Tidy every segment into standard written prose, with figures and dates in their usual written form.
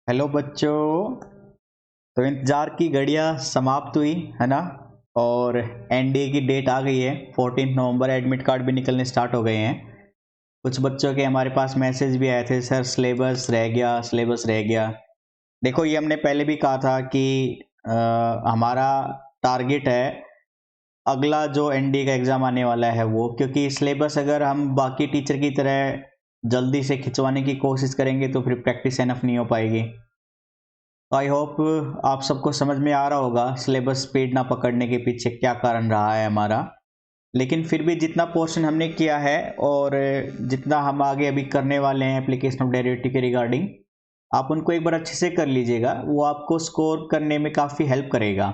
Hello बच्चों। तो इंतज़ार की घड़ियां समाप्त हुई है ना। और एनडीए की डेट आ गई है 14 नवंबर। एडमिट कार्ड भी निकलने स्टार्ट हो गए हैं। कुछ बच्चों के हमारे पास मैसेज भी आए थे, सर सिलेबस रह गया, सिलेबस रह गया। देखो, ये हमने पहले भी कहा था कि हमारा टारगेट है अगला जो एनडीए का एग्ज़ाम आने वाला है वो, क्योंकि सिलेबस अगर हम बाकी टीचर की तरह जल्दी से खिंचवाने की कोशिश करेंगे तो फिर प्रैक्टिस एनफ नहीं हो पाएगी। आई होप आप सबको समझ में आ रहा होगा सिलेबस स्पीड ना पकड़ने के पीछे क्या कारण रहा है हमारा। लेकिन फिर भी जितना पोर्शन हमने किया है और जितना हम आगे अभी करने वाले हैं एप्लीकेशन ऑफ डेरिवेटिव के रिगार्डिंग, आप उनको एक बार अच्छे से कर लीजिएगा, वो आपको स्कोर करने में काफ़ी हेल्प करेगा।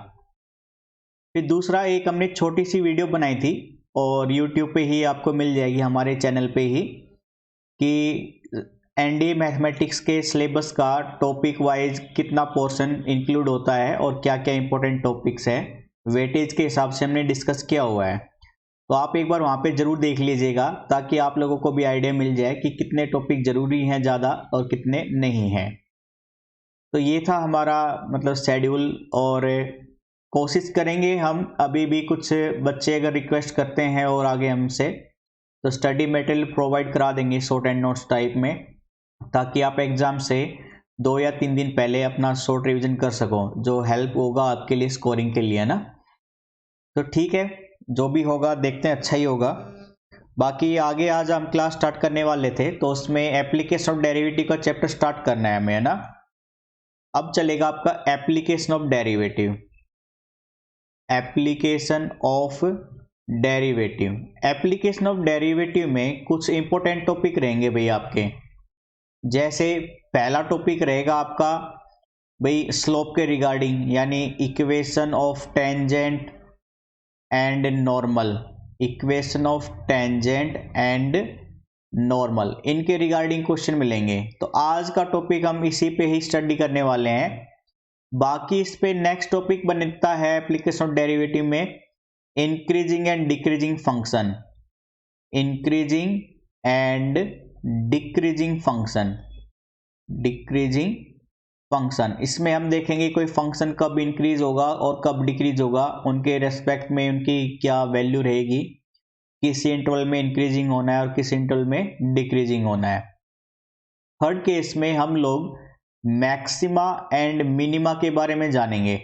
फिर दूसरा, एक हमने छोटी सी वीडियो बनाई थी और यूट्यूब पे ही आपको मिल जाएगी, हमारे चैनल पे ही, कि एनडीए मैथमेटिक्स के सिलेबस का टॉपिक वाइज कितना पोर्शन इंक्लूड होता है और क्या क्या इंपॉर्टेंट टॉपिक्स है, वेटेज के हिसाब से हमने डिस्कस किया हुआ है। तो आप एक बार वहाँ पे ज़रूर देख लीजिएगा ताकि आप लोगों को भी आइडिया मिल जाए कि कितने टॉपिक ज़रूरी हैं ज़्यादा और कितने नहीं हैं। तो ये था हमारा मतलब शेड्यूल। और कोशिश करेंगे हम, अभी भी कुछ बच्चे अगर रिक्वेस्ट करते हैं और आगे हमसे, तो स्टडी मटेरियल प्रोवाइड करा देंगे शॉर्ट एंड नोट्स टाइप में, ताकि आप एग्ज़ाम से 2 या 3 दिन पहले अपना शॉर्ट रिवीजन कर सको, जो हेल्प होगा आपके लिए स्कोरिंग के लिए, है ना। तो ठीक है, जो भी होगा देखते हैं, अच्छा ही होगा। बाकी आगे आज हम क्लास स्टार्ट करने वाले थे, तो उसमें एप्लीकेशन ऑफ डेरिवेटिव का चैप्टर स्टार्ट करना है हमें, है ना। अब चलेगा आपका application of derivative. Application of derivative, application of derivative में कुछ इंपॉर्टेंट टॉपिक रहेंगे भाई आपके। जैसे पहला टॉपिक रहेगा आपका भाई स्लोप के रिगार्डिंग, यानी equation of tangent and normal. Equation of tangent and normal, इनके रिगार्डिंग क्वेश्चन मिलेंगे। तो आज का टॉपिक हम इसी पे ही स्टडी करने वाले हैं। बाकी इस पे नेक्स्ट टॉपिक बनता है एप्लीकेशन ऑफ डेरिवेटिव में increasing and decreasing function. Increasing and decreasing function. Decreasing function, इसमें हम देखेंगे कोई फंक्शन कब इंक्रीज होगा और कब डिक्रीज होगा, उनके रेस्पेक्ट में उनकी क्या वैल्यू रहेगी, किस इंटरवल में इंक्रीजिंग होना है और किस इंटरवल में डिक्रीजिंग होना है। थर्ड केस में हम लोग मैक्सिमा एंड मिनिमा के बारे में जानेंगे।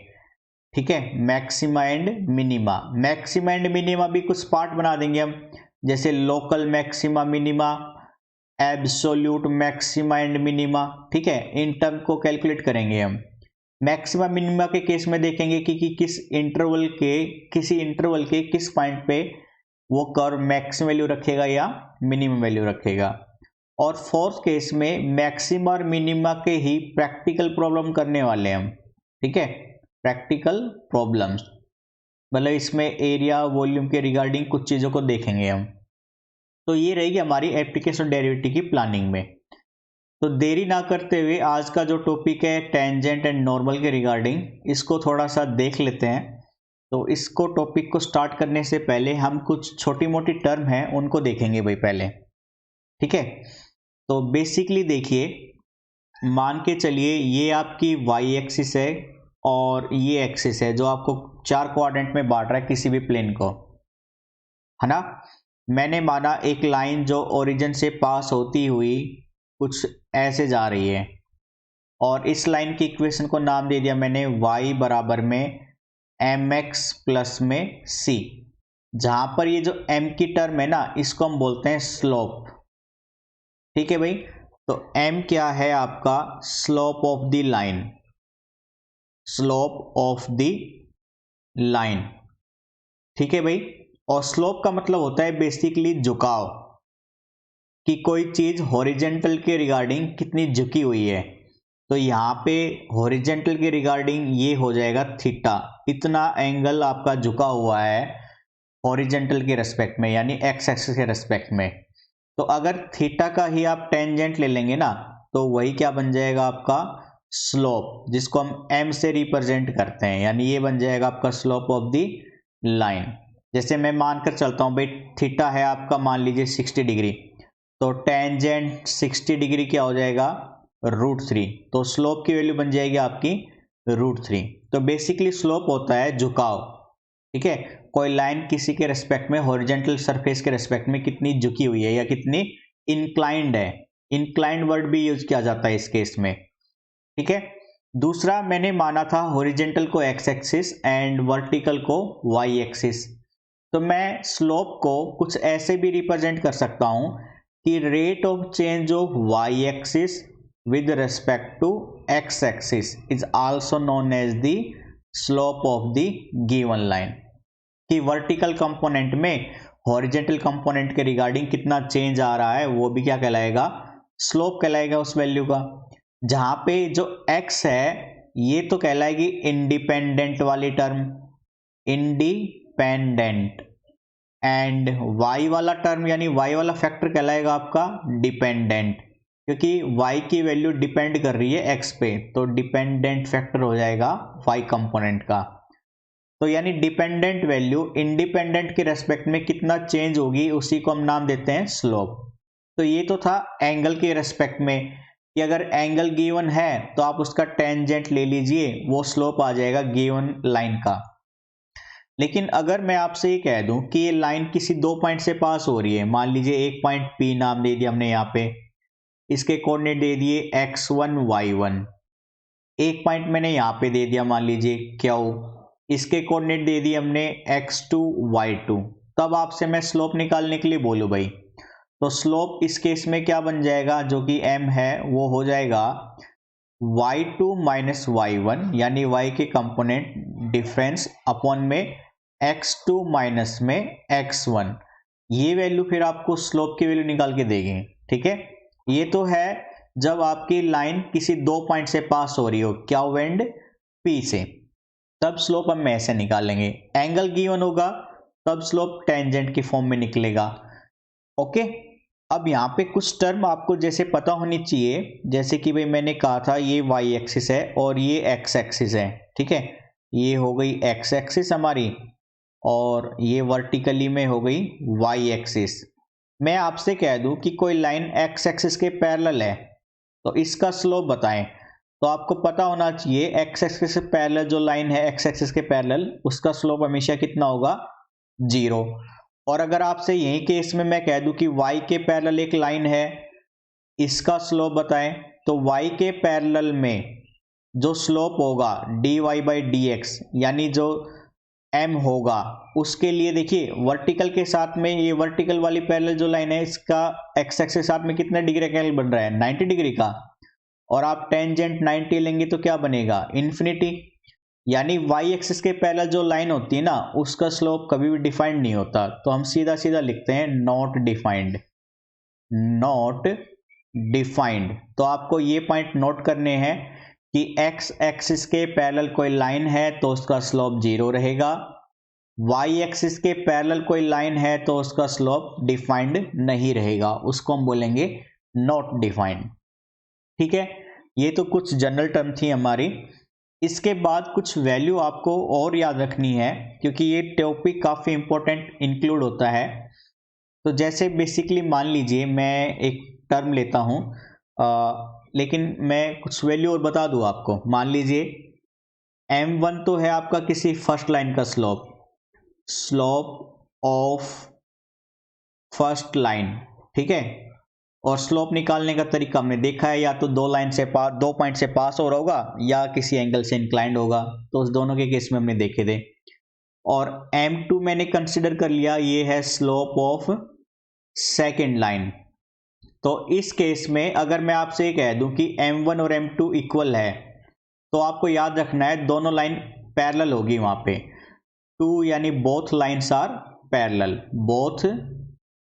ठीक है, maxima and minima. Maxima and minima भी कुछ पार्ट बना देंगे हम, जैसे local maxima minima, absolute maxima and minima. ठीक है, इन टर्म को कैलकुलेट करेंगे हम। मैक्सिमा मिनिमा के केस में देखेंगे कि किस इंटरवल के, किसी इंटरवल के किस पॉइंट पे वो कर्व मैक्सिमम वैल्यू रखेगा या मिनिमम वैल्यू रखेगा। और फोर्थ केस में मैक्सिमा और मिनिमा के ही प्रैक्टिकल प्रॉब्लम करने वाले हैं हम। ठीक है, प्रैक्टिकल प्रॉब्लम्स, मतलब इसमें एरिया वॉल्यूम के रिगार्डिंग कुछ चीज़ों को देखेंगे हम। तो ये रहेगी हमारी एप्लीकेशन डेरिवेटिव की प्लानिंग में। तो देरी ना करते हुए आज का जो टॉपिक है टेंजेंट एंड नॉर्मल के रिगार्डिंग, इसको थोड़ा सा देख लेते हैं। तो इसको टॉपिक को स्टार्ट करने से पहले हम कुछ छोटी मोटी टर्म हैं उनको देखेंगे भाई पहले। ठीक है, तो बेसिकली देखिए, मान के चलिए ये आपकी वाई एक्सिस है और ये एक्सिस है जो आपको 4 क्वाड्रेंट में बांट रहा है किसी भी प्लेन को, है ना। मैंने माना एक लाइन जो ओरिजिन से पास होती हुई कुछ ऐसे जा रही है, और इस लाइन की इक्वेशन को नाम दे दिया मैंने y बराबर में mx प्लस में c। जहां पर ये जो m की टर्म है ना, इसको हम बोलते हैं स्लोप। ठीक है भाई, तो m क्या है आपका, slope of the line. Slope of the line, ठीक है भाई। और स्लोप का मतलब होता है बेसिकली झुकाव, कि कोई चीज हॉरिजेंटल के रिगार्डिंग कितनी झुकी हुई है। तो यहाँ पे हॉरिजेंटल के रिगार्डिंग ये हो जाएगा थीटा, इतना एंगल आपका झुका हुआ है हॉरिजेंटल के रेस्पेक्ट में, यानी एक्स एक्सिस के रेस्पेक्ट में। तो अगर थीटा का ही आप टेंजेंट ले लेंगे ना, तो वही क्या बन जाएगा आपका स्लोप, जिसको हम m से रिप्रेजेंट करते हैं, यानी ये बन जाएगा आपका स्लोप ऑफ द लाइन। जैसे मैं मानकर चलता हूँ भाई, थीटा है आपका मान लीजिए 60 डिग्री, तो टेंजेंट 60 डिग्री क्या हो जाएगा, √3, तो स्लोप की वैल्यू बन जाएगी आपकी √3। तो बेसिकली स्लोप होता है झुकाव, ठीक है, कोई लाइन किसी के रेस्पेक्ट में हॉरिजॉन्टल सरफेस के रेस्पेक्ट में कितनी झुकी हुई है या कितनी इंक्लाइंड है। इंक्लाइंड वर्ड भी यूज किया जाता है इस केस में, ठीक है। दूसरा मैंने माना था हॉरिजॉन्टल को एक्स एक्सिस एंड वर्टिकल को वाई एक्सिस। तो मैं स्लोप को कुछ ऐसे भी रिप्रेजेंट कर सकता हूं कि rate of change of y axis with respect to x axis is also known as the slope of the given line। कि वर्टिकल कंपोनेंट में हॉरिजॉन्टल कंपोनेंट के रिगार्डिंग कितना चेंज आ रहा है वो भी क्या कहलाएगा, स्लोप कहलाएगा उस वैल्यू का। जहां पे जो x है ये तो कहलाएगी इंडिपेंडेंट वाली टर्म, इंडिपेंडेंट, एंड y वाला टर्म यानी y वाला फैक्टर कहलाएगा आपका डिपेंडेंट, क्योंकि y की वैल्यू डिपेंड कर रही है x पे, तो डिपेंडेंट फैक्टर हो जाएगा y कंपोनेंट का। तो यानी डिपेंडेंट वैल्यू इंडिपेंडेंट के रेस्पेक्ट में कितना चेंज होगी उसी को हम नाम देते हैं स्लोप। तो ये तो था एंगल के रेस्पेक्ट में कि अगर एंगल गिवन है तो आप उसका टेंजेंट ले लीजिए, वो स्लोप आ जाएगा गिवन लाइन का। लेकिन अगर मैं आपसे ये कह दूं कि ये लाइन किसी दो पॉइंट से पास हो रही है, मान लीजिए एक पॉइंट P नाम दे दिया हमने यहाँ पे, इसके कोऑर्डिनेट दे दिए x1 y1, एक पॉइंट मैंने यहाँ पे दे दिया मान लीजिए Q, इसके कोऑर्डिनेट दे दिए हमने x2 y2। तब आपसे मैं स्लोप निकालने के लिए बोलूँ भाई, तो स्लोप इस केस में क्या बन जाएगा, जो कि m है वो हो जाएगा y2 माइनस y1 यानी y के कंपोनेंट डिफरेंस अपॉन में x2 माइनस में x1। ये वैल्यू फिर आपको स्लोप की वैल्यू निकाल के देगी, ठीक है। ये तो है जब आपकी लाइन किसी दो पॉइंट से पास हो रही हो, Q एंड P से, तब स्लोप हम ऐसे निकालेंगे। एंगल गिवन होगा तब स्लोप टेंजेंट की फॉर्म में निकलेगा, ओके। अब यहाँ पे कुछ टर्म आपको जैसे पता होनी चाहिए, जैसे कि भाई मैंने कहा था ये y एक्सिस है और ये x एक्सिस है, ठीक है। ये हो गई x एक्सिस हमारी और ये वर्टिकली में हो गई y एक्सिस। मैं आपसे कह दूं कि कोई लाइन x एक्सिस के पैरेलल है तो इसका स्लोप बताएं, तो आपको पता होना चाहिए x एक्सिस के पैरेलल जो लाइन है x एक्सिस के पैरेलल, उसका स्लोप हमेशा कितना होगा, 0। और अगर आपसे यही केस में मैं कह दूं कि y के पैरेलल एक लाइन है, इसका स्लोप बताएं, तो y के पैरेलल में जो स्लोप होगा dy/dx यानी जो m होगा, उसके लिए देखिए वर्टिकल के साथ में ये वर्टिकल वाली पैरेलल जो लाइन है इसका x एक्सिस के साथ में कितना डिग्री का एंगल बन रहा है, 90 डिग्री का, और आप टेंजेंट 90 लेंगे तो क्या बनेगा, इन्फिनिटी। यानी y एक्सिस के पैरेलल जो लाइन होती है ना उसका स्लोप कभी भी डिफाइंड नहीं होता, तो हम सीधा सीधा लिखते हैं नॉट डिफाइंड, नॉट डिफाइंड। तो आपको ये पॉइंट नोट करने हैं कि x एक्सिस के पैरेलल कोई लाइन है तो उसका स्लोप 0 रहेगा, y एक्सिस के पैरेलल कोई लाइन है तो उसका स्लोप डिफाइंड नहीं रहेगा, उसको हम बोलेंगे नॉट डिफाइंड, ठीक है। ये तो कुछ जनरल टर्म थी हमारी। इसके बाद कुछ वैल्यू आपको और याद रखनी है क्योंकि ये टॉपिक काफ़ी इंपॉर्टेंट इंक्लूड होता है। तो जैसे बेसिकली मान लीजिए मैं एक टर्म लेता हूँ, लेकिन मैं कुछ वैल्यू और बता दूँ आपको। मान लीजिए m1 तो है आपका किसी फर्स्ट लाइन का slope, slope of first line, ठीक है। और स्लोप निकालने का तरीका हमने देखा है, या तो दो पॉइंट से पास हो रहा होगा या किसी एंगल से इंक्लाइंड होगा, तो उस दोनों के केस में हमने देखे थे। और m2 मैंने कंसिडर कर लिया, ये है स्लोप ऑफ सेकेंड लाइन। तो इस केस में अगर मैं आपसे ये कह दूं कि m1 और m2 इक्वल है, तो आपको याद रखना है दोनों लाइन पैरेलल होगी वहां पे, 2 यानी both lines are parallel, both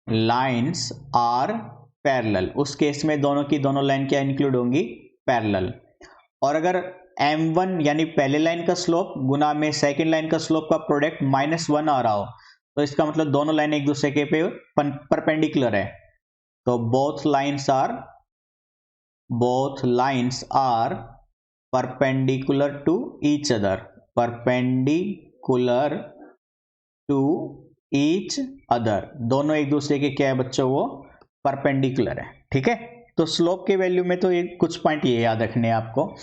lines are parallel. उस केस में दोनों की दोनों लाइन क्या इंक्लूड होंगी, पैरेलल। और अगर m1 यानी पहले लाइन का स्लोप गुना में सेकेंड लाइन का स्लोप का प्रोडक्ट -1 आ रहा हो, तो इसका मतलब दोनों लाइन एक दूसरे के पे परपेंडिकुलर है, तो both lines are perpendicular to each other, perpendicular to each other, दोनों एक दूसरे के क्या है बच्चों, वो परपेंडिकुलर है, ठीक है। तो स्लोप के वैल्यू में तो ये कुछ पॉइंट ये याद रखने हैं आपको।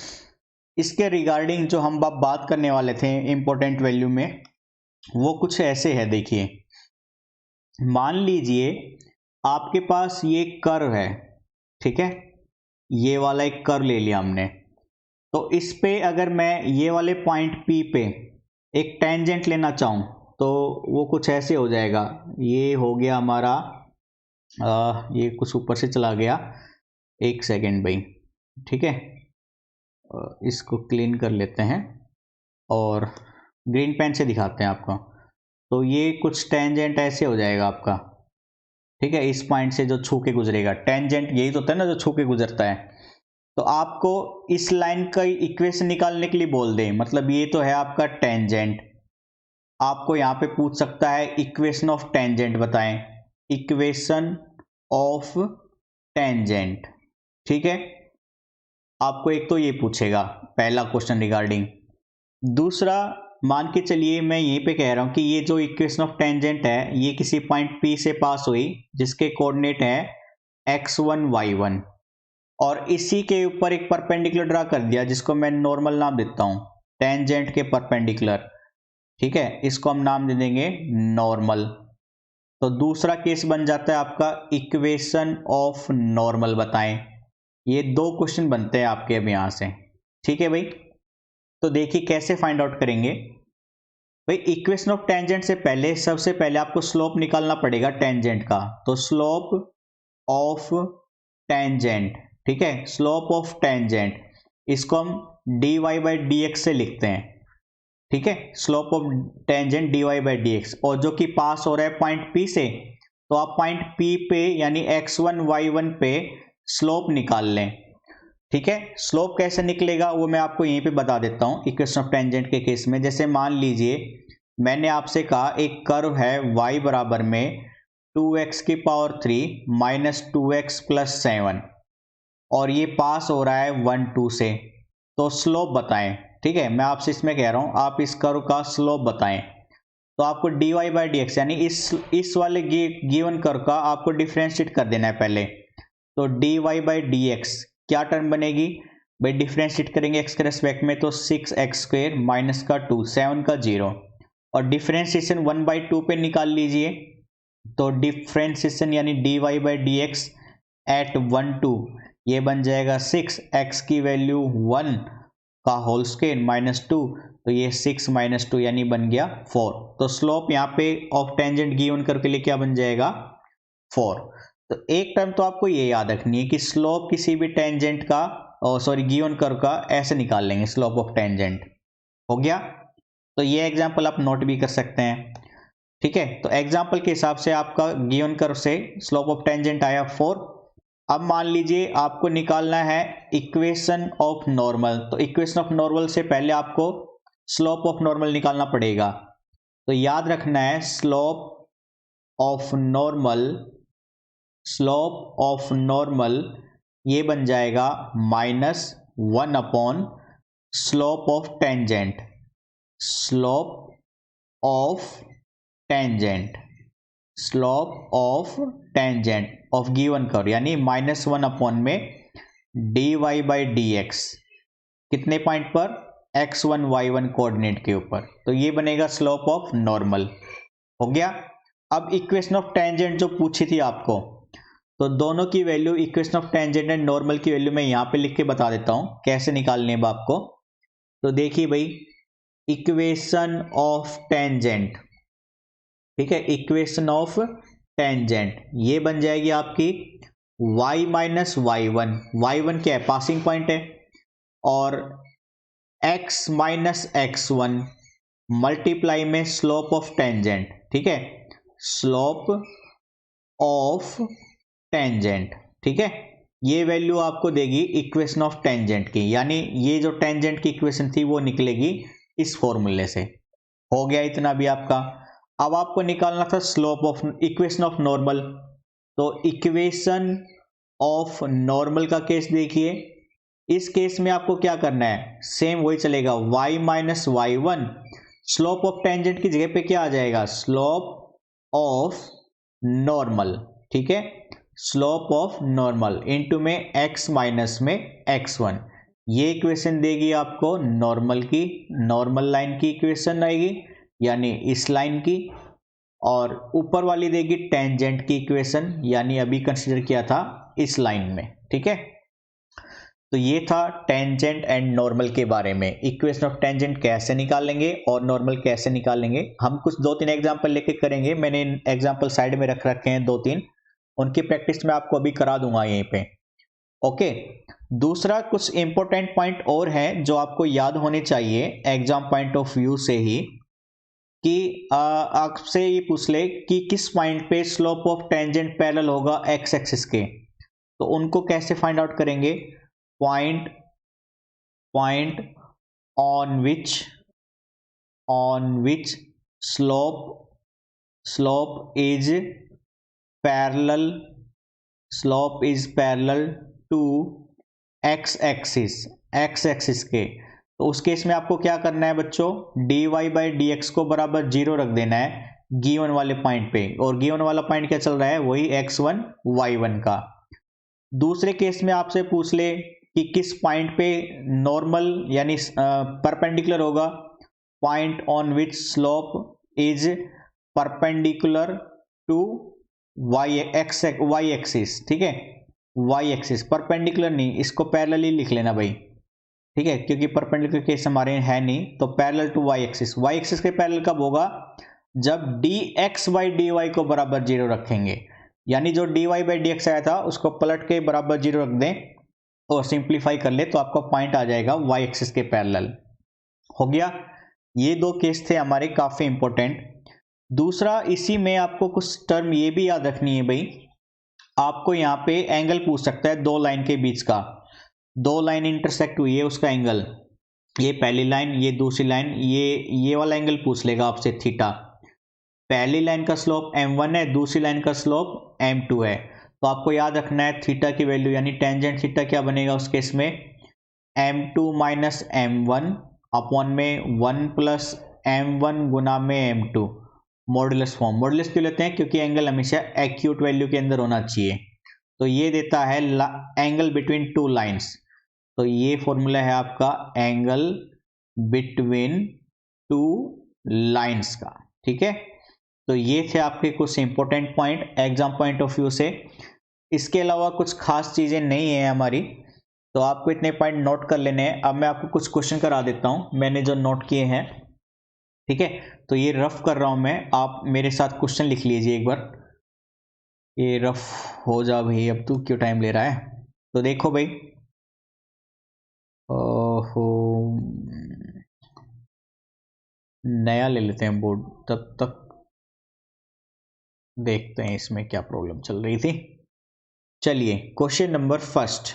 इसके रिगार्डिंग जो हम बात करने वाले थे इंपॉर्टेंट वैल्यू में, वो कुछ ऐसे है। देखिए, मान लीजिए आपके पास ये कर्व है, ठीक है, ये वाला एक कर्व ले लिया हमने। तो इस पे अगर मैं ये वाले पॉइंट P पे एक टेंजेंट लेना चाहूँ तो वो कुछ ऐसे हो जाएगा। ये हो गया हमारा ये कुछ ऊपर से चला गया, एक सेकेंड भाई, ठीक है, इसको क्लीन कर लेते हैं और ग्रीन पेन से दिखाते हैं आपको। तो ये कुछ टेंजेंट ऐसे हो जाएगा आपका, ठीक है, इस पॉइंट से जो छू के गुजरेगा। टेंजेंट यही तो होता है ना, जो छू के गुजरता है। तो आपको इस लाइन का इक्वेशन निकालने के लिए बोल दें, मतलब ये तो है आपका टेंजेंट। आपको यहाँ पे पूछ सकता है इक्वेशन ऑफ टेंजेंट बताएं, इक्वेशन ऑफ टेंजेंट, ठीक है। आपको एक तो ये पूछेगा, पहला क्वेश्चन रिगार्डिंग। दूसरा, मान के चलिए मैं यहीं पे कह रहा हूं कि ये जो इक्वेशन ऑफ टेंजेंट है ये किसी पॉइंट P से पास हुई जिसके कोऑर्डिनेट है x1 y1, और इसी के ऊपर एक परपेंडिकुलर ड्रा कर दिया जिसको मैं नॉर्मल नाम देता हूं, टेंजेंट के परपेंडिकुलर, ठीक है, इसको हम नाम दे देंगे नॉर्मल। तो दूसरा केस बन जाता है आपका इक्वेशन ऑफ नॉर्मल बताएं। ये दो क्वेश्चन बनते हैं आपके अब यहां से, ठीक है भाई। तो देखिए कैसे फाइंड आउट करेंगे भाई। इक्वेशन ऑफ टेंजेंट से पहले सबसे पहले आपको स्लोप निकालना पड़ेगा टेंजेंट का। तो स्लोप ऑफ टेंजेंट, ठीक है, स्लोप ऑफ टेंजेंट, इसको हम dy बाई dx से लिखते हैं, ठीक है, slope of tangent dy by dx, और जो कि पास हो रहा है पॉइंट P से, तो आप पॉइंट P पे यानी x1 y1 पे स्लोप निकाल लें, ठीक है। स्लोप कैसे निकलेगा वो मैं आपको यहीं पे बता देता हूं इक्वेशन ऑफ टेंजेंट के केस में। जैसे मान लीजिए मैंने आपसे कहा एक कर्व है y बराबर में 2x की पावर 3 माइनस 2x प्लस 7, और ये पास हो रहा है 1 2 से। तो स्लोप बताएं, ठीक है, मैं आपसे इसमें कह रहा हूं आप इस कर्व का स्लोप बताएं। तो आपको dy बाई dx यानी इस वाले गिवन कर्व का आपको डिफरेंशिएट कर देना है पहले। तो dy बाई dx क्या टर्म बनेगी भाई, डिफरेंशिएट करेंगे x के रेस्पेक्ट में, तो 6x स्क्वायर माइनस का 2 7 का 0, और डिफरेंशिएशन 1 बाई 2 पे निकाल लीजिए। तो डिफरेंशिएशन यानी dy बाई dx एट 1 2 ये बन जाएगा 6x की वैल्यू 1 का होल स्क्वायर माइनस 2, तो ये 6 माइनस 2 यानी बन गया 4। तो स्लोप यहाँ पे ऑफ टेंजेंट गिवन करके लिए क्या बन जाएगा 4। तो एक टर्म तो आपको ये याद रखनी है कि स्लोप किसी भी टेंजेंट का, सॉरी गिवन कर्व का ऐसे निकाल लेंगे, स्लोप ऑफ टेंजेंट हो गया। तो ये एग्जांपल आप नोट भी कर सकते हैं, ठीक है। तो एग्जांपल के हिसाब से आपका गिवन कर्व से स्लोप ऑफ टेंजेंट आया 4। अब मान लीजिए आपको निकालना है इक्वेशन ऑफ नॉर्मल। तो इक्वेशन ऑफ नॉर्मल से पहले आपको स्लोप ऑफ नॉर्मल निकालना पड़ेगा। तो याद रखना है slope of normal, slope of normal ये बन जाएगा -1 upon slope of tangent, slope of tangent, slope of tangent of given curve, यानी -1 अपॉन में dy बाई dx कितने पॉइंट पर, x1 y1 कोऑर्डिनेट के ऊपर। तो ये बनेगा स्लोप ऑफ नॉर्मल, हो गया। अब इक्वेशन ऑफ टेंजेंट जो पूछी थी आपको, तो दोनों की value equation of tangent and normal की वैल्यू मैं यहां पे लिख के बता देता हूं कैसे निकालने है आपको। तो देखिए भाई, इक्वेशन ऑफ टेंजेंट, ठीक है, इक्वेशन ऑफ टेंजेंट ये बन जाएगी आपकी y माइनस y1, y1 क्या है पासिंग पॉइंट है, और x माइनस x1 मल्टीप्लाई में स्लोप ऑफ टेंजेंट, ठीक है, स्लोप ऑफ टेंजेंट, ठीक है। ये वैल्यू आपको देगी इक्वेशन ऑफ टेंजेंट की, यानी ये जो टेंजेंट की इक्वेशन थी वो निकलेगी इस फॉर्मूले से। हो गया इतना भी आपका। अब आपको निकालना था slope of equation of normal. तो इक्वेशन ऑफ नॉर्मल का केस देखिए, इस केस में आपको क्या करना है, सेम वही चलेगा, y minus y1, slope of tangent की जगह पे क्या आ जाएगा, स्लोप ऑफ नॉर्मल, ठीक है। स्लोप ऑफ नॉर्मल इनटू में x माइनस में x1, ये इक्वेशन देगी आपको नॉर्मल की, नॉर्मल लाइन की इक्वेशन आएगी यानी इस लाइन की, और ऊपर वाली देगी टेंजेंट की इक्वेशन यानी अभी कंसीडर किया था इस लाइन में। ठीक है, तो ये था टेंजेंट एंड नॉर्मल के बारे में, इक्वेशन ऑफ टेंजेंट कैसे निकालेंगे और नॉर्मल कैसे निकालेंगे। हम कुछ 2-3 एग्जांपल लेके करेंगे, मैंने एग्जांपल साइड में रख रखे हैं 2-3, उनकी प्रैक्टिस मैं आपको अभी करा दूंगा यहीं पे। ओके, दूसरा कुछ इंपॉर्टेंट पॉइंट और है जो आपको याद होने चाहिए एग्जाम पॉइंट ऑफ व्यू से ही, कि आपसे ये पूछ ले कि किस पॉइंट पे स्लोप ऑफ टेंजेंट पैरेलल होगा एक्स एक्सिस के, तो उनको कैसे फाइंड आउट करेंगे। Point on which slope is parallel to x axis के, तो उस केस में आपको क्या करना है बच्चों, dy बाई डी एक्स को बराबर 0 रख देना है गिवन वाले पॉइंट पे, और गिवन वाला पॉइंट क्या चल रहा है, वही x1 y1 का। दूसरे केस में आपसे पूछ ले कि किस पॉइंट पे नॉर्मल यानी परपेंडिकुलर होगा, point on which slope is perpendicular to y axis. ठीक है, y एक्सिस, परपेंडिकुलर नहीं, इसको पैरेलल ही लिख लेना भाई। ठीक है, क्योंकि परपेंडिकुलर केस हमारे है नहीं, तो पैरेलल टू y एक्सिस के पैरेलल कब होगा, जब dx बाई dy को बराबर 0 रखेंगे, यानी जो dy बाई डी एक्स आया था उसको पलट के बराबर 0 रख दें और सिंप्लीफाई कर ले तो आपका पॉइंट आ जाएगा y एक्सिस के पैरेलल। हो गया, ये 2 केस थे हमारे काफी इंपॉर्टेंट। दूसरा, इसी में आपको कुछ टर्म ये भी याद रखनी है भाई, आपको यहाँ पे एंगल पूछ सकता है 2 लाइन के बीच का, 2 लाइन इंटरसेक्ट हुई है उसका एंगल, ये पहली लाइन ये दूसरी लाइन, ये वाला एंगल पूछ लेगा आपसे थीटा। पहली लाइन का स्लोप m1 है, दूसरी लाइन का स्लोप m2 है, तो आपको याद रखना है थीटा की वैल्यू, यानी टेंजेंट थीटा क्या बनेगा उस केस में, m2 माइनस m1 अपॉन में 1 प्लस m1 गुना में m2, मॉडुलस फॉर्म। मॉडुलस क्यों लेते हैं, क्योंकि एंगल हमेशा एक्यूट वैल्यू के अंदर होना चाहिए, तो ये देता है एंगल बिटवीन 2 लाइंस, तो ये फॉर्मूला है आपका एंगल बिटवीन 2 लाइंस का। ठीक है, तो ये थे आपके कुछ important point exam point of view से। इसके अलावा कुछ खास चीजें नहीं है हमारी, तो आपको इतने पॉइंट नोट कर लेने हैं। अब मैं आपको कुछ क्वेश्चन करा देता हूं मैंने जो नोट किए हैं। ठीक है, तो ये रफ कर रहा हूं मैं, आप मेरे साथ क्वेश्चन लिख लीजिए एक बार। ये रफ हो जा भाई, अब तू क्यों टाइम ले रहा है। तो देखो भाई, ओहो नया ले लेते हैं बोर्ड, तब तक देखते हैं इसमें क्या प्रॉब्लम चल रही थी। चलिए क्वेश्चन नंबर फर्स्ट,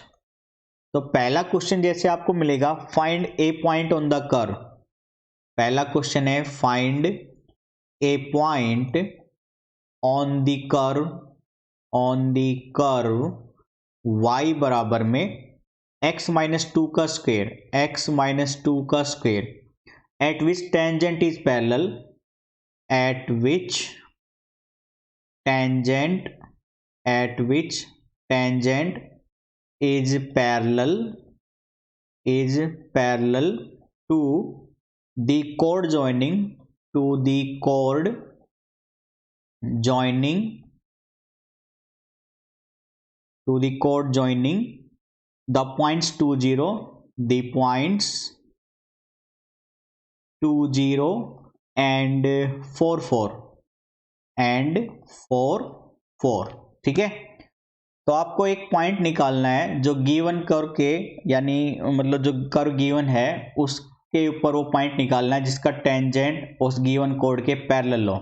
तो पहला क्वेश्चन जैसे आपको मिलेगा find A point on the curve. पहला क्वेश्चन है find A point on the curve y बराबर में x माइनस 2 का square eight which tangent is parallel, at which tangent is parallel to the chord joining the points 2 0 and 4 4। ठीक है, तो आपको एक पॉइंट निकालना है जो गिवन कर्व के, यानी मतलब जो कर्व गिवन है उसके ऊपर वो पॉइंट निकालना है जिसका टेंजेंट उस गिवन कोड के पैरेलल हो।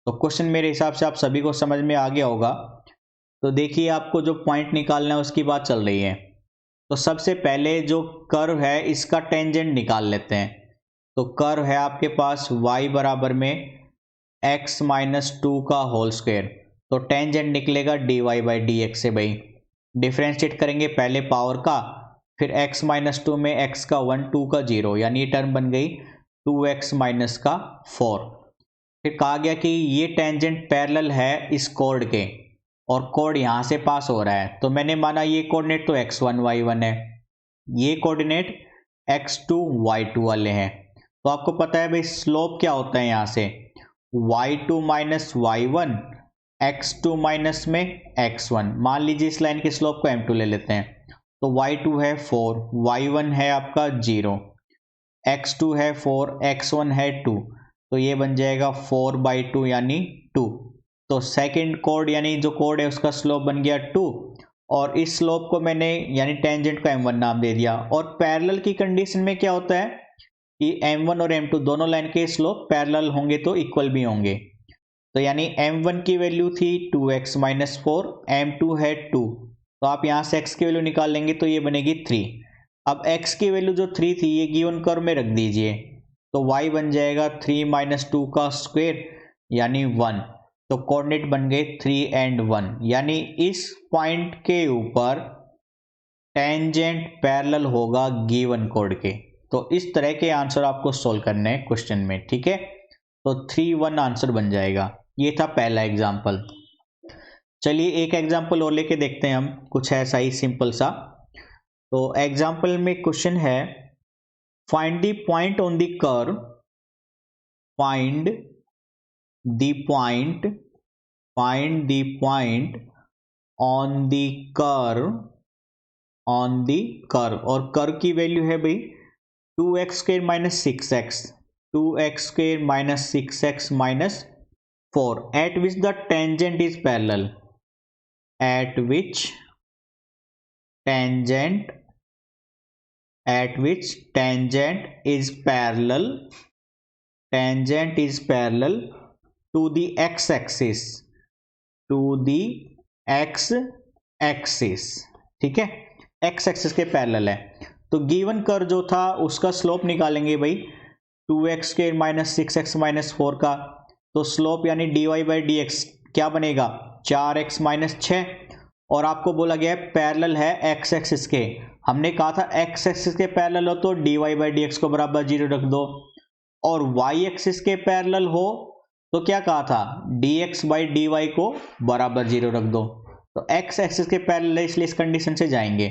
तो क्वेश्चन मेरे हिसाब से आप सभी को समझ में आ गया होगा। तो देखिए, आपको जो पॉइंट निकालना है उसकी बात चल रही है। तो सबसे पहले जो कर्व है इसका टेंजेंट निकाल लेते हैं। तो कर्व है आपके पास y बराबर में x माइनस 2 का होल स्क्वायर, तो टेंजेंट निकलेगा dy बाई डी एक्स से भाई। डिफ्रेंशिएट करेंगे पहले पावर का, फिर x माइनस 2 में x का 1 2 का 0, यानी ये टर्म बन गई 2x माइनस का 4। फिर कहा गया कि ये टेंजेंट पैरेलल है इस कोड के, और कोड यहाँ से पास हो रहा है, तो मैंने माना ये कोऑर्डिनेट तो x1 y1 है, ये कोऑर्डिनेट x2 y2 वाले हैं। तो आपको पता है भाई स्लोप क्या होता है यहाँ से, y2 minus y1 x2 minus में x1। मान लीजिए इस लाइन के स्लोप को m2 ले लेते हैं, तो y2 है 4, y1 है आपका 0, x2 है 4, x1 है 2, तो ये बन जाएगा 4/2 यानी 2। तो सेकंड कोड यानी जो कोड है उसका स्लोप बन गया 2, और इस स्लोप को मैंने यानी टेंजेंट को m1 नाम दे दिया। और पैरेलल की कंडीशन में क्या होता है कि m1 और m2 दोनों लाइन के स्लोप पैरेलल होंगे तो इक्वल भी होंगे। तो यानी m1 की वैल्यू थी 2x माइनस 4, m2 है 2, तो आप यहाँ से x की वैल्यू निकाल लेंगे तो ये बनेगी 3। अब x की वैल्यू जो 3 थी ये गिवन कर्व में रख दीजिए, तो y बन जाएगा 3 माइनस 2 का स्क्वायर यानी 1। तो कोऑर्डिनेट बन गए 3 and 1, यानी इस पॉइंट के ऊपर टेंजेंट पैरेलल होगा गिवन कोड के। तो इस तरह के आंसर आपको सोल्व करने हैं क्वेश्चन में, ठीक है। तो 3-1 आंसर बन जाएगा। ये था पहला एग्जाम्पल। चलिए एक एग्जाम्पल और लेके देखते हैं हम, कुछ ऐसा ही सिंपल सा। तो एग्जाम्पल में क्वेश्चन है find the point on the curve, find the point on the curve, और कर्व की वैल्यू है भाई 2x² minus 6x, 2x² minus 6x minus 4, at which the tangent is parallel, at which tangent is parallel to the x-axis, ठीक है, x axis के parallel है। तो given curve जो था उसका स्लोप निकालेंगे भाई 2x² माइनस 6x माइनस 4 का। तो स्लोप यानी dy/dx क्या बनेगा 4x माइनस 6, और आपको बोला गया है पैरेलल है x एक्सिस के। हमने कहा था x एक्सिस के पैरेलल हो तो dy/dx को बराबर 0 रख दो, और y एक्सिस के पैरेलल हो तो क्या कहा था dx/dy को बराबर 0 रख दो। तो x एक्सिस के पैरेलल है इसलिए इस कंडीशन से जाएंगे,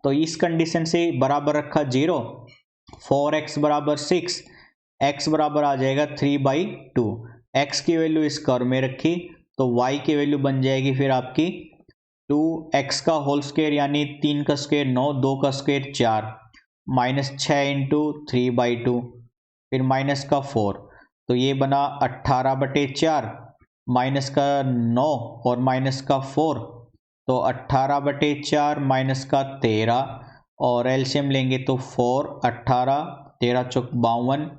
तो इस कंडीशन से बराबर रखा 0, 4x बराबर 6, x बराबर आ जाएगा 3/2। x की वैल्यू इस कर्व में रखी तो y की वैल्यू बन जाएगी फिर आपकी 2x का होल स्क्वायर यानी 3 का स्क्वायर 9, 2 का स्क्वायर 4, माइनस 6 इंटू 3/2, फिर माइनस का 4, तो ये बना 18/4, माइनस का 9 और माइनस का 4, तो 18/4 माइनस का 13, और एलसीएम लेंगे तो 4, 18, 13 चौक 52,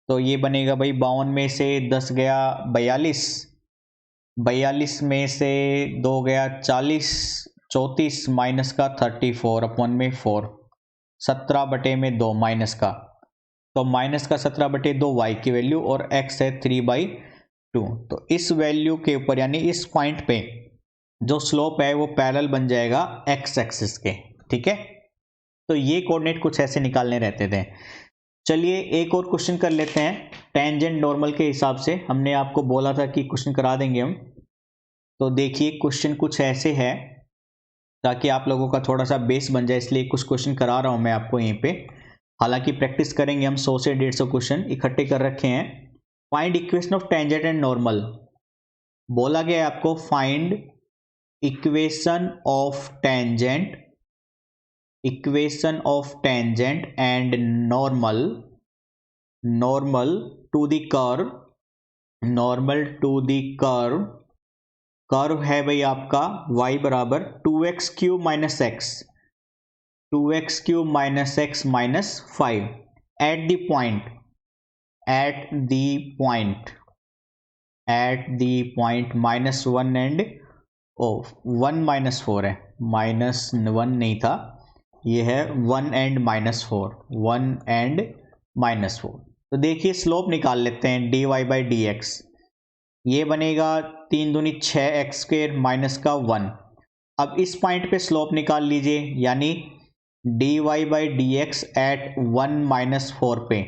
तो ये बनेगा भाई 52 में से 10 गया 42, 42 में से 2 गया 40, 34 माइनस का 34 अपन में 4, 17/2 माइनस का, तो माइनस का 17/2 y की वैल्यू, और x है 3/2। तो इस वैल्यू के ऊपर यानी इस पॉइंट पे जो स्लोप है वो पैरेलल बन जाएगा x एक्सिस के, ठीक है। तो ये कोऑर्डिनेट कुछ ऐसे निकालने रहते थे। चलिए एक और क्वेश्चन कर लेते हैं टेंजेंट नॉर्मल के हिसाब से। हमने आपको बोला था कि क्वेश्चन करा देंगे हम, तो देखिए क्वेश्चन कुछ ऐसे है ताकि आप लोगों का थोड़ा सा बेस बन जाए, इसलिए कुछ क्वेश्चन करा रहा हूं मैं आपको यहीं पे। हालांकि प्रैक्टिस करेंगे हम 100 से 150 क्वेश्चन इकट्ठे कर रखे हैं। Find equation of tangent and normal बोला गया है आपको, find equation of tangent and normal to the curve, curve है भाई आपका y बराबर 2x³ minus x, 2x³ minus x minus 5 at the point -1 and 1 minus 4 है, -1 नहीं था, ये है 1 एंड -4, 1 एंड -4। तो देखिए स्लोप निकाल लेते हैं dy/dx, ये बनेगा 3 दूनी 6x² माइनस का 1। अब इस पॉइंट पे स्लोप निकाल लीजिए यानी dy/dx एट 1 माइनस 4 पे,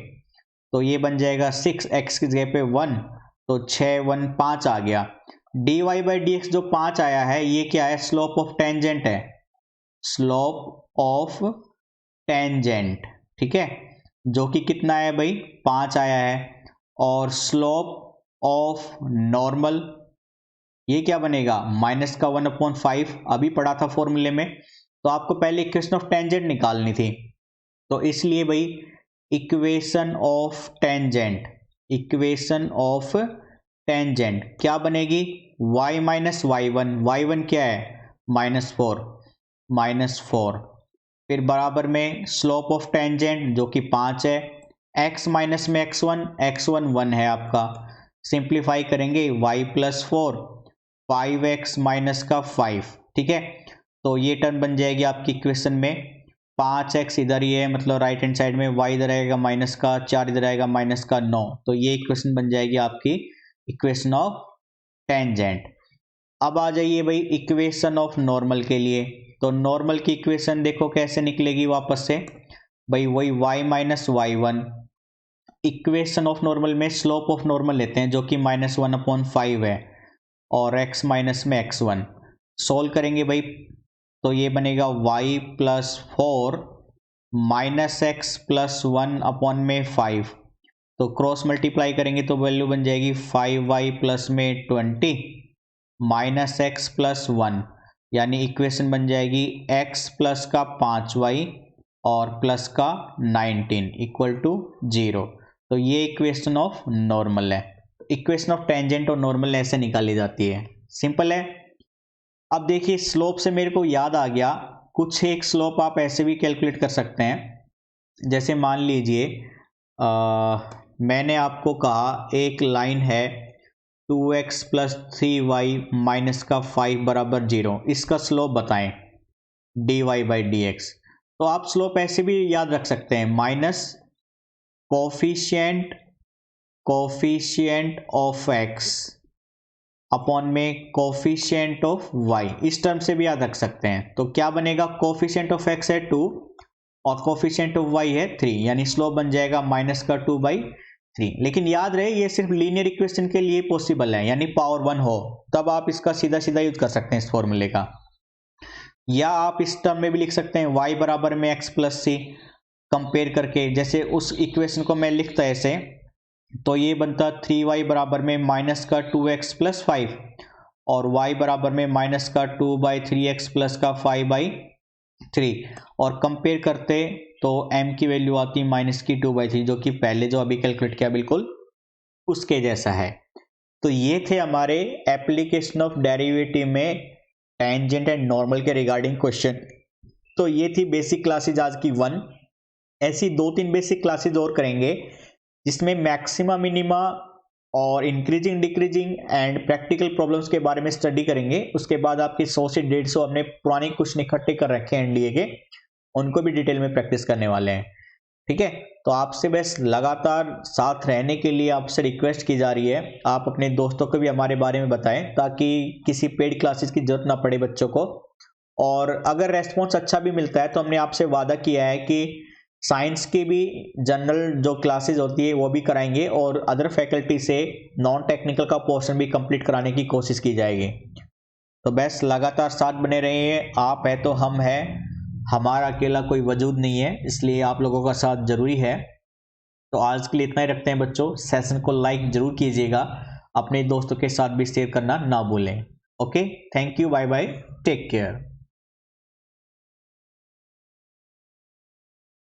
तो ये बन जाएगा 6x की जगह पे 1, तो 6 1 5 आ गया, dy बाई डी एक्स जो 5 आया है ये क्या है, स्लोप ऑफ टेंजेंट है, स्लोप ऑफ टेंजेंट, ठीक है, जो कि कितना है भाई 5 आया है। और स्लोप ऑफ नॉर्मल ये क्या बनेगा, माइनस का 1/5, अभी पढ़ा था फॉर्मूले में। तो आपको पहले इक्वेशन ऑफ टेंजेंट निकालनी थी, तो इसलिए भाई equation of tangent, equation of tangent क्या बनेगी, y माइनस y1 क्या है -4, फिर बराबर में स्लोप ऑफ टेंजेंट जो कि 5 है, x माइनस में x1 1 है आपका, सिंप्लीफाई करेंगे y प्लस 4 5x माइनस का 5, ठीक है। तो ये टर्म बन जाएगी आपकी इक्वेशन में, 5x इधर ही है मतलब राइट हैंड साइड में, y इधर आएगा माइनस का 4, इधर आएगा माइनस का 9, तो ये इक्वेशन बन जाएगी आपकी इक्वेशन ऑफ टेंजेंट। अब आ जाइए भाई इक्वेशन ऑफ नॉर्मल के लिए, तो नॉर्मल की इक्वेशन देखो कैसे निकलेगी वापस से भाई, वही y minus y1, equation of normal में स्लोप ऑफ नॉर्मल लेते हैं जो कि -1/5 है, और x माइनस में x1 सोल्व करेंगे भाई, तो ये बनेगा y plus 4 minus x plus 1/5, तो क्रॉस मल्टीप्लाई करेंगे तो वैल्यू बन जाएगी 5y प्लस में 20 माइनस एक्स प्लस 1, यानी इक्वेशन बन जाएगी x प्लस का 5y और प्लस का 19 इक्वल टू 0। तो ये इक्वेशन ऑफ नॉर्मल है। इक्वेशन ऑफ टेंजेंट और नॉर्मल ऐसे निकाली जाती है, सिंपल है। अब देखिए स्लोप से मेरे को याद आ गया, कुछ एक स्लोप आप ऐसे भी कैलकुलेट कर सकते हैं, जैसे मान लीजिए मैंने आपको कहा एक लाइन है 2x प्लस 3y माइनस का 5 बराबर 0, इसका स्लोप बताएं dy बाई डी एक्स। तो आप स्लोप ऐसे भी याद रख सकते हैं, minus coefficient of x upon में कोफिशिएंट ऑफ y, इस टर्म से भी याद रख सकते हैं। तो क्या बनेगा, कोफिशिएंट ऑफ x है 2 और कोफिशिएंट ऑफ y है 3, यानी स्लोप बन जाएगा माइनस का 2/3। लेकिन याद रहे ये सिर्फ लीनियर इक्वेशन के लिए पॉसिबल है, यानी पावर 1 हो तब आप इसका सीधा सीधा यूज कर सकते हैं इस फॉर्मूले का, या आप इस टर्म में भी लिख सकते हैं y बराबर में x प्लस सी, कंपेयर करके जैसे उस इक्वेशन को मैं लिखता ऐसे, तो ये बनता 3y बराबर में माइनस का 2x प्लस 5 और y बराबर में माइनस का 2/3x प्लस का 5/3, और कंपेयर करते तो m की वैल्यू आती माइनस की 2/3, जो कि पहले जो अभी कैलकुलेट किया बिल्कुल उसके जैसा है। तो ये थे हमारे एप्लीकेशन ऑफ डेरिवेटिव में टेंजेंट एंड नॉर्मल के रिगार्डिंग क्वेश्चन। तो ये थी बेसिक क्लासेज आज की 1, ऐसी 2-3 बेसिक क्लासेज और करेंगे जिसमें मैक्सिमा मिनिमा और increasing decreasing and practical problems के बारे में स्टडी करेंगे। उसके बाद आपके 100 से 150 हमने पुराने क्वेश्चन इकट्ठे कर रखे हैं एनडीए के, उनको भी डिटेल में प्रैक्टिस करने वाले हैं, ठीक है। तो आपसे बस लगातार साथ रहने के लिए आपसे रिक्वेस्ट की जा रही है, आप अपने दोस्तों को भी हमारे बारे में बताएं ताकि किसी पेड क्लासेस की जरूरत ना पड़े बच्चों को। और अगर रेस्पॉन्स अच्छा भी मिलता है तो हमने आपसे वादा किया है कि साइंस की भी जनरल जो क्लासेस होती है वो भी कराएंगे और अदर फैकल्टी से नॉन टेक्निकल का पोर्शन भी कंप्लीट कराने की कोशिश की जाएगी। तो बस लगातार साथ बने रहिए, आप है तो हम है, हमारा अकेला कोई वजूद नहीं है, इसलिए आप लोगों का साथ जरूरी है। तो आज के लिए इतना ही रखते हैं बच्चों, सेशन को लाइक जरूर कीजिएगा, अपने दोस्तों के साथ भी शेयर करना ना भूलें। Okay, thank you, bye bye, take care.